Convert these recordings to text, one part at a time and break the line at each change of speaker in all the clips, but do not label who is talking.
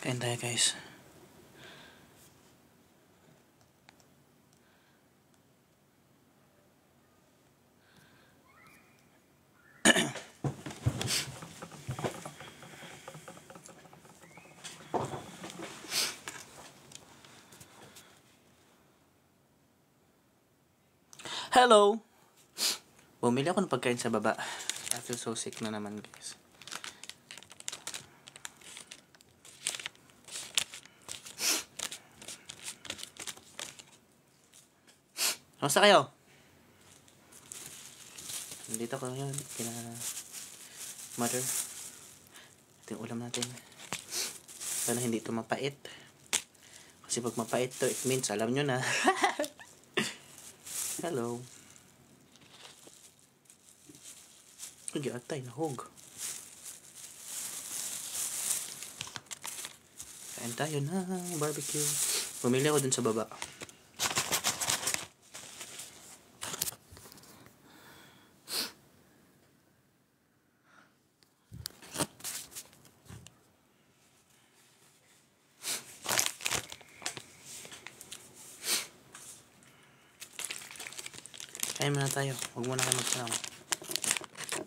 Kain tayo guys. Hello! Bumili ako ng pagkain sa baba. I feel so sick na naman guys. Kamusta kayo? Nandito ko ngayon kina mother. Ito yung ulam natin. Sana hindi ito mapait. Kasi pag mapait to, it means alam nyo na. Hello. Hindi atay, nahog. Kain tayo ng barbecue. Bumili ako dun sa baba. Kain muna tayo. Huwag muna kayo magtanong.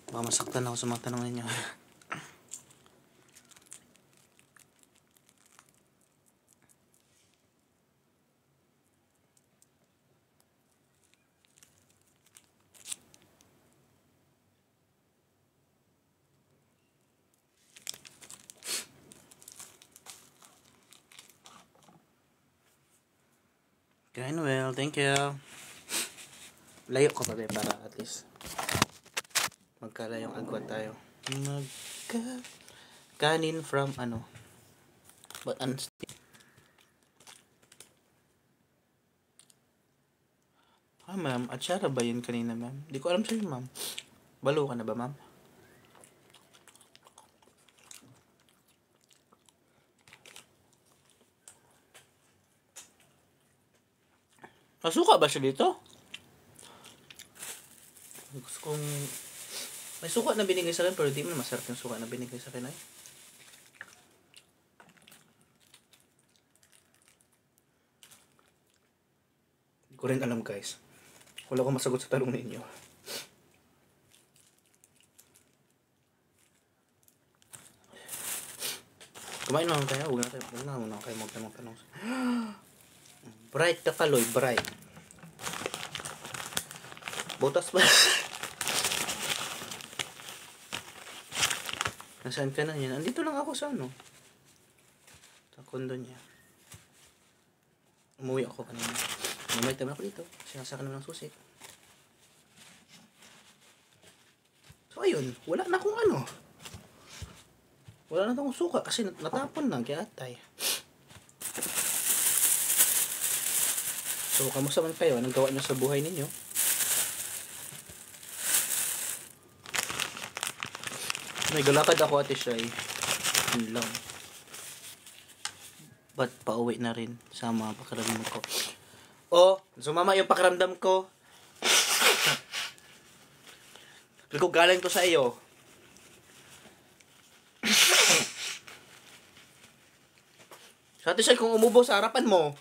Baka masaktan ako sa mga tanong ninyo. Kain well. Thank you. Layo ko pa para at least magkalayong agwat tayo. Kanin from ano? But unstick. Ma'am. Atsara ba yun kanina, ma'am? Di ko alam sa'yo, ma'am. Balo ka na ba, ma'am? Masuka ba siya dito? Gusto kong... May suka na binigay sa akin, pero di mo masarap yung suka na binigay sa akin ay. Hindi ko rin alam guys. Wala akong masagot sa tanong ninyo. Kumain naman tayo. Huwag na muna kayo magtanong. Bright ka kaloy, bright. Botas ba? Nasaan ka na yan? Andito lang ako sa ano? Sa kondo niya. Umuwi ako kanina. Mamay tayo ako dito. Sinasaka naman ng susi. So ayun, wala na akong ano. Wala na akong suka kasi natapon lang kaya atay. So kamusta man kayo? Anong gawa niyo sa buhay ninyo? May galakad ako ate Shay. Yun lang. But pauwi na rin sa mga pakiramdam ko. Oh, sumama yung pakiramdam ko. Kung galing to sa iyo. Sa ate Shay, kung umubo sa harapan mo.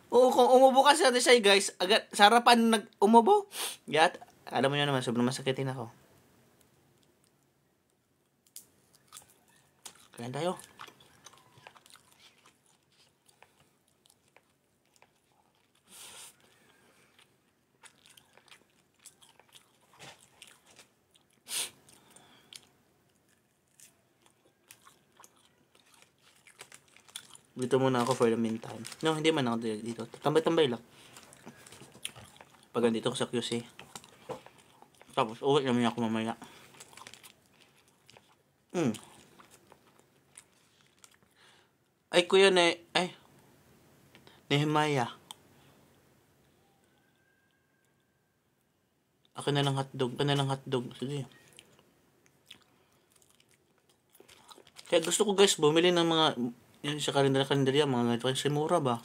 Oo, kung umubo ka sa ate Shay, guys, agad sa harapan umubo. Yat, alam mo nyo naman, sobrang masakitin ako. Kain tayo. Dito muna ako for the meantime. No, hindi man ako dito. Tambay-tambay lang. Pag andito ko sa QC. Tapos, uwi naman ako mamaya. Ay, kuya Nehemiah. Ako na lang hotdog. Sige. Kaya gusto ko guys, bumili ng mga, yun sa karinderya, mga ganito kasi mura ba?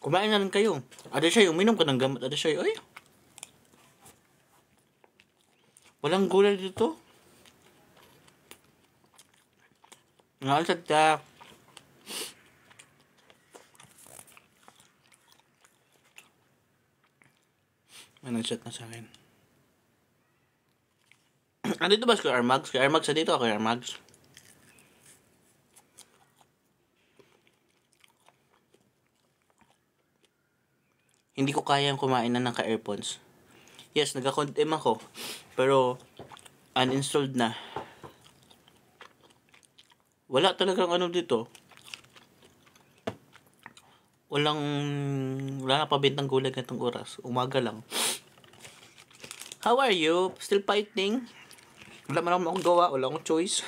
Kumain na lang kayo. Ada siya, uminom ka ng gamot. Ada siya, ay. Walang gulay dito. Ngalasad ka. May nag-chat na sa akin. Andito ba si Kuya Armags? Kuya Armags, dito ako, Kuya Armags. Hindi ko kayang kumain na ng ka-earphones. Yes, nagka-condemn ako. Pero, uninstalled na. Wala talagang ano dito. Wala na pabintang gulay ganitong oras. Umaga lang. How are you? Still fighting? Wala man akong gawa. Wala akong choice.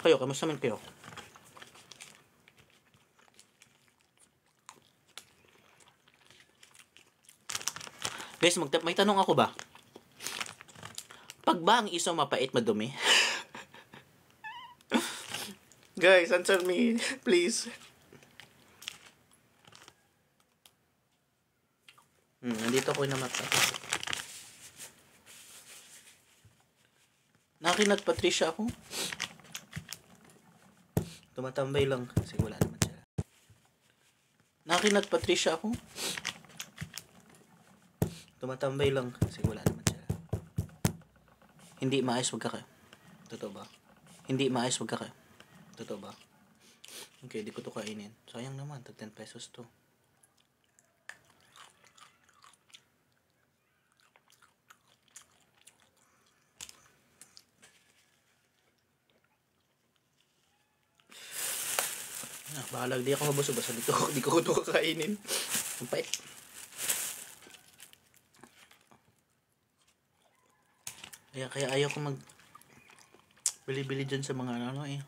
Kayo, kamusta man kayo? Guys, may tanong ako ba? Pag ba ang isaw mapait, madumi? Guys, answer me, please. Nandito ako na mata. Nakinat Patricia ako. Tumatambay lang kasi wala naman siya. Nakinat Patricia ako. Tumatambay lang kasi wala naman siya. Hindi maayos wag ka. Totoo ba? Hindi maayos wag ka. Totoo ba? Okay, di ko to kainin. Sayang naman, tag 10 pesos to. Bahala, di ako mabusog. Basta di ko ito kakainin. Ang pait. Kaya ayaw ko mag bili-bili dyan sa mga ano eh.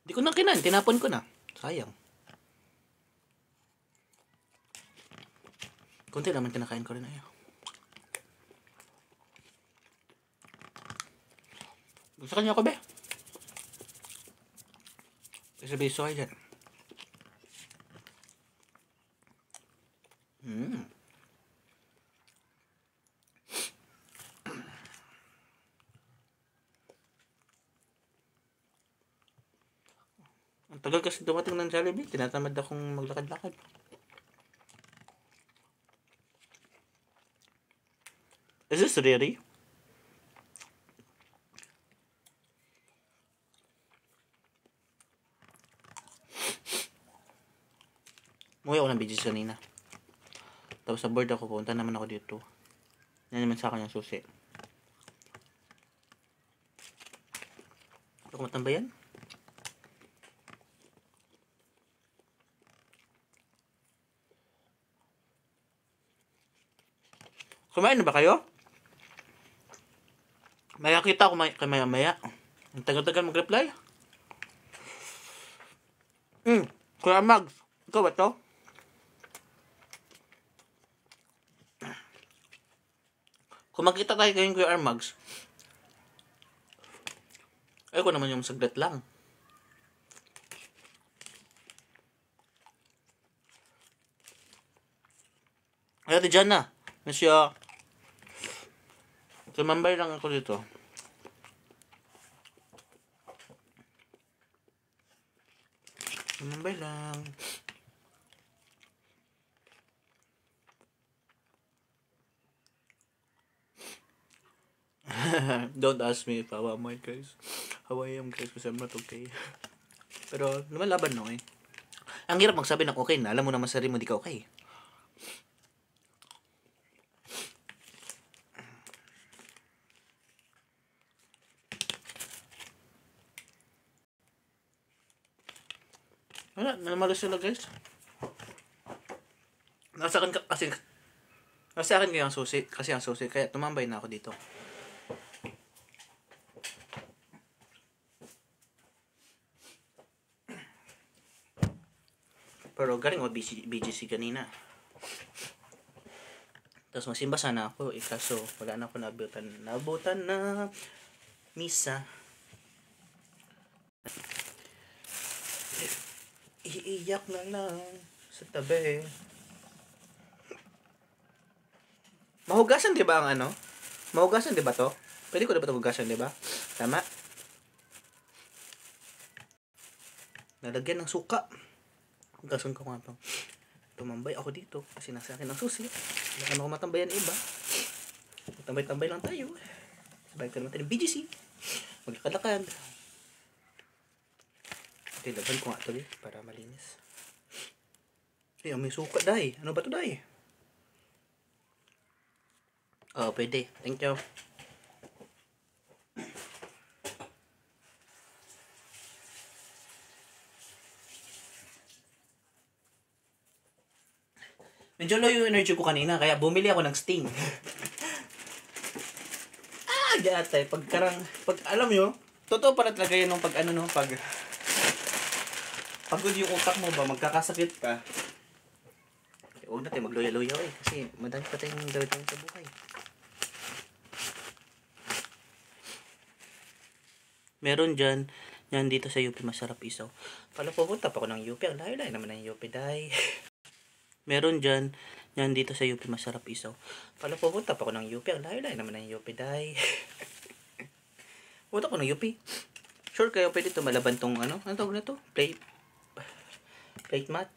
Di ko na kinain. Tinapon ko na. Sayang. Kunti naman kinakain ko rin ayaw. Gusto kanya ko be? Sabi soy dyan. Ang tagal kasi dumating ng Jollibee. Tinatamad akong maglakad-lakad. Is this really? Umuwi ako ng BGC kanina. Tapos sa board ako, punta naman ako dito. Yan naman sa akin yung susi. Ako matambayan? Kumain na ba kayo? Maya kita ako kay maya. Ang tagal-tagal mag-reply. Kuya Mags, ikaw ba to? Kung makita tayo kayong Kuya Mags, ayoko naman yung saglit lang. Ay, ate dyan na. Masya. Tumambay lang ako dito. Tumambay lang. Don't ask me if how am I, guys. How I am, guys, because I'm not okay. Pero, lumalaban no eh. Ang hirap magsabi ng okay na. Alam mo naman sa rin mo di ka okay. Wala, namalo sila guys. Nasa akin kasi ang susi. Kasi ang susi. Kaya tumambay na ako dito. Pero galing ako BGC kanina. Tapos masimba sana ako. Kaso wala na ako nabutan na misa. Iiyak na lang sa tabi. Mahugasan 'di ba ang ano? Mahugasan 'di ba to? Pwede ko na ba ito hugasan 'di ba? Tama. Nalagyan ng suka. Hugasan ko nga to. Tumambay ako dito kasi nasa akin ang susi. Wala naman ako matambayan iba. Tambay-tambay lang tayo. Sabay ka naman tayo ng BGC. Maglakalakad. Okay, laban ko nga ito para malinis. Ay, may suka dahi. Ano ba ito dahi? Oh, pwede. Thank you. Medyo low yung energy ko kanina, kaya bumili ako ng Sting. Gatay. Pag alam nyo, totoo pala talaga yun nung pagod yung utak mo ba, magkakasakit ka. Huwag natin magluya-luya kasi madami pa tayong gawin sa buhay. Meron dyan, yan dito sa UP masarap isaw. Pala pupunta pa ako ng UP, ang layo-layo naman ng UP, dahi. Meron dyan, yan dito sa UP masarap isaw. Pala pupunta pa ako ng UP, ang layo-layo naman ng UP, dahi. Pupunta ko ng UP. Sure kayo pwede ito malaban tong ano tawag na to? Plate mat.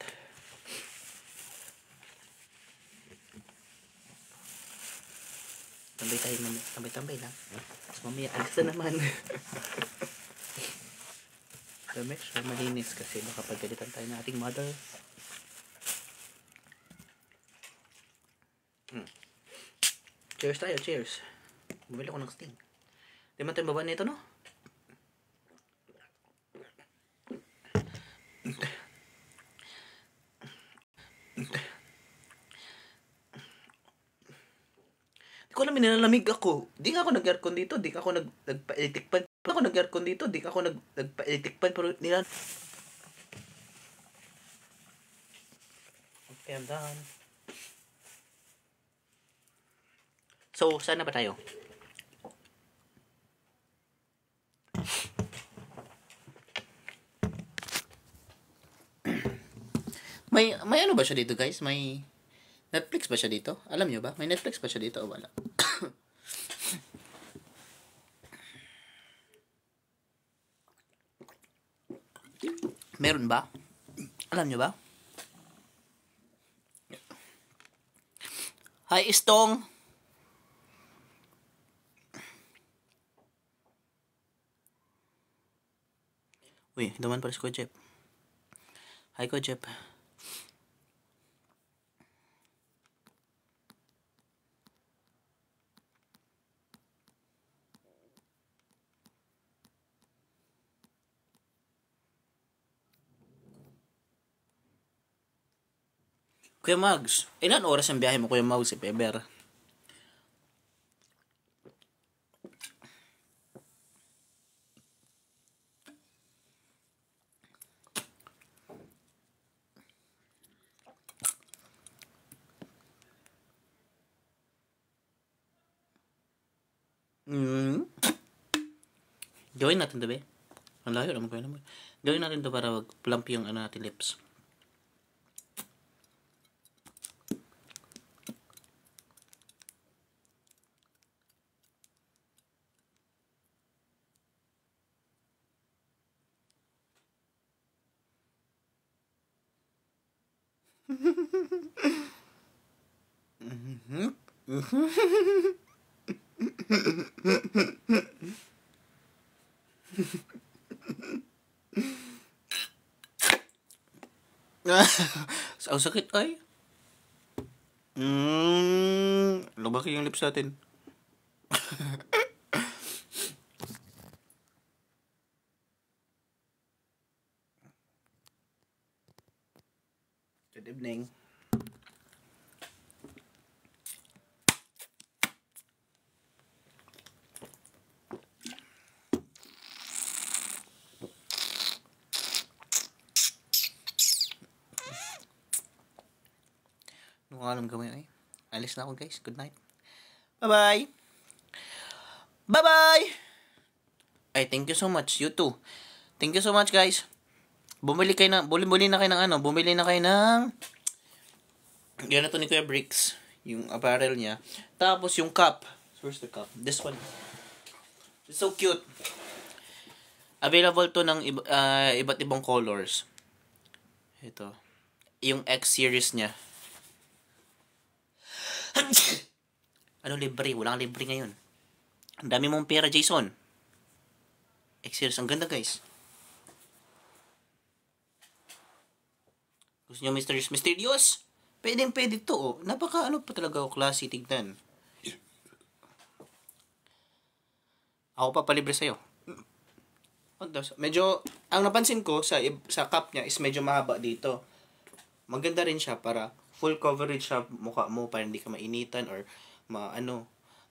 Tambay lang. Tapos mamaya alis na naman. So make sure malinis kasi baka pagalitan tayo ng ating mother. Cheers tayo, cheers. Bumili ko ng Sting. Di man tayo baba nito, no? Di ko alam, nilalamig ako. Di nga ako nag-aircon dito. Di nga ako nagpa-electric fan. Di ako nag-aircon dito. Di nga ako nagpa-electric fan. Pero okay, I'm done. So, saan na ba tayo? May ano ba siya dito, guys? May Netflix ba siya dito? Alam niyo ba? May Netflix ba siya dito o wala? Meron ba? Alam niyo ba? Hi, Istong! Uy, naman pala si Ko Jeff. Hi, Ko Jeff. Kuya Mags, ilan oras ang biyahe mo, Kuya Mags, si Peber? Gawin natin to, be. Ang layo naman, Kuya naman. Gawin natin to para plump yung natin lips. Ang sakit ay. Lumaki yung lips natin. Good evening. Ano nga alam gawin ay? Alis na ako guys. Good night. Bye-bye! Bye-bye! Ay, thank you so much. You too. Thank you so much guys. Bumili na kayo ng ano, bumili na kayo ng yan na to ni Kuya Bricks, yung apparel niya. Tapos yung cup. Where's the cup? This one. It's so cute. Available to ng iba't ibang colors. Ito. Yung X series niya. Ano libre? Walang libre ngayon. Ang dami mong pera, Jason. X series. Ang ganda guys. Gusto nyo mysterious? Pwede to, oh. Napaka ano pa talaga, oh, classy tignan. Ako pa palibre sa'yo. Medyo, ang napansin ko sa cup niya is medyo mahaba dito. Maganda rin siya para full coverage sa mukha mo para hindi ka mainitan or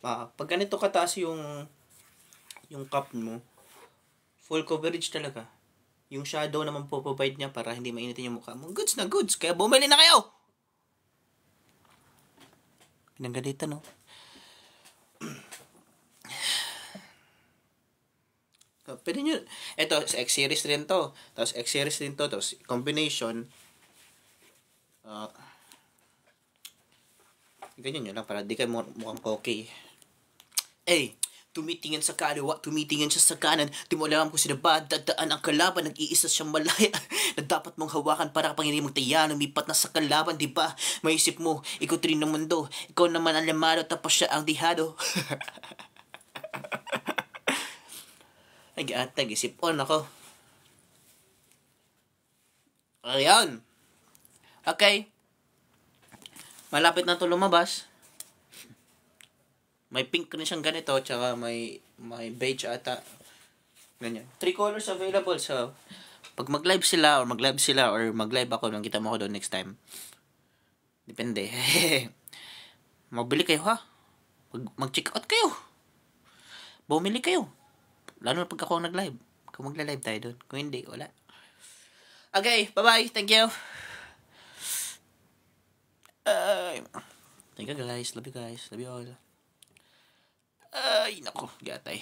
pag ganito kataas yung cup mo, full coverage talaga. Yung shadow naman po provide niya para hindi mainitin yung mukha mo. Goods na goods. Kaya bumili na kayo! Pinanggalitan, no? Pwede nyo. Ito, X-series rin to. Tapos X-series rin to. Tapos combination. Ganyan nyo lang para di kayo mukhang okay. Eh, tumitingin sa kaliwa, tumitingin siya sa kanan. Di mo alam kung sino ba dadaan ang kalaban. Nag-iisa siyang malaya na dapat mong hawakan para kapag hindi mong taya. Lumipat na sa kalaban, di ba? Maisip mo, ikaw rin ng mundo. Ikaw naman ang lamado, tapos siya ang dihado. Nag-isip-on ako. Ayan. Okay. Malapit na ito lumabas. May pink rin siyang ganito, tsaka may beige ata. Ganyan. 3 colors available. So, pag mag-live sila or mag-live ako, nang kita mo ako doon next time. Depende. Mabili kayo ha. Mag-check out kayo. Bumili kayo. Lalo na pag ako nag-live. Kung magla-live tayo doon. Kung hindi, wala. Okay, bye-bye. Thank you. Thank you guys. Love you guys. Love you all. Ay, nako. Gatay.